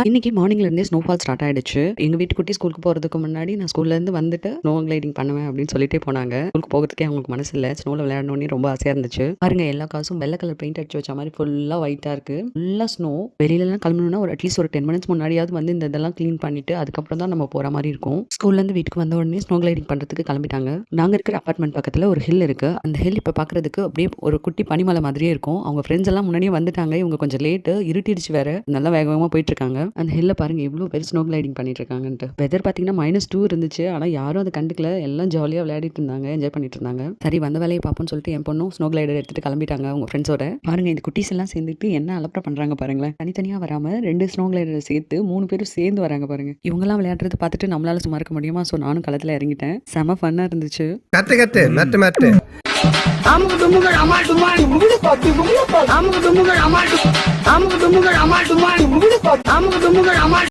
இன்னைக்கு மார்னிங்ல இருந்தே ஸ்னோஃபால் ஸ்டார்ட் ஆயிடுச்சு. எங்க வீட்டு குட்டி ஸ்கூலுக்கு போறதுக்கு முன்னாடி நான் ஸ்கூல்ல இருந்து வந்துட்டு ஸ்னோ கிளைடிங் பண்ணுவேன் அப்படின்னு சொல்லிட்டே போனாங்க. ஸ்கூலுக்கு போகிறதுக்கே அவங்களுக்கு மனசு இல்ல. ஸ்னோல விளையாடணும்னு ரொம்ப ஆசையா இருந்துச்சு. பாருங்க எல்லா காசும் வெள்ளை கலர் பெயிண்ட் அடிச்சு வச்ச மாதிரி ஃபுல்லா ஒயிட்டா இருக்கு. ஃபுல்லா ஸ்னோ. வெளியில எல்லாம் கிளம்பணும்னா ஒரு அட்லீஸ்ட் ஒரு 10 மினிட்ஸ் முன்னாடியாவது வந்து இந்த இதெல்லாம் கிளீன் பண்ணிட்டு அதுக்கப்புறம் தான் நம்ம போற மாதிரி இருக்கும். ஸ்கூல்ல இருந்து வீட்டுக்கு வந்த உடனே ஸ்னோ கிளைடிங் பண்றதுக்கு கிளம்பிட்டாங்க. நாங்க இருக்கிற அபார்ட்மெண்ட் பக்கத்துல ஒரு ஹில் இருக்கு. அந்த ஹில் இப்ப பாக்குறதுக்கு அப்படியே ஒரு குட்டி பனிமலை மாதிரியே இருக்கும். அவங்க ஃப்ரெண்ட்ஸ் எல்லாம் முன்னாடியே வந்துட்டாங்க. இவங்க கொஞ்சம் லேட்டு, இருட்டிடுச்சு வேற. நல்லா வேகமா போயிட்டு இருக்காங்க. அந்த ஹில்ல பாருங்க எவ்வளோ பேர் ஸ்னோ கிளைடிங் பண்ணிட்டு இருக்காங்கன்ட்டு. வெதர் பார்த்தீங்கன்னா -2 இருந்துச்சு. ஆனால் யாரும் அதை கண்டுக்கல. எல்லாம் ஜாலியாக விளையாடிட்டு இருந்தாங்க, என்ஜாய் பண்ணிட்டு இருந்தாங்க. சரி வந்த வேலையை பார்ப்போம்னு சொல்லிட்டு என் பொண்ணும் ஸ்னோ கிளைடர் எடுத்துட்டு கிளம்பிட்டாங்க அவங்க ஃப்ரெண்ட்ஸோட. பாருங்க இந்த குட்டீஸ் எல்லாம் சேர்ந்துட்டு என்ன அலப்பறை பண்றாங்க பாருங்களேன். தனித்தனியாக வராம 2 ஸ்னோ கிளைடரை சேர்த்து 3 பேரும் சேர்ந்து வராங்க பாருங்க. இவங்கெல்லாம் விளையாடுறது பார்த்துட்டு நம்மளால சும்மா இருக்க முடியுமா? ஸோ நானும் களத்தில் இறங்கிட்டேன். செம ஃபன்னா இருந்துச்சு. கட்டு மேட்டு அமுக்கு டுமுகள் அமால் டுமால் அமுக்கு டுமுகள் அமால் டுமால் அமுக்கு டுமுகள் அமால்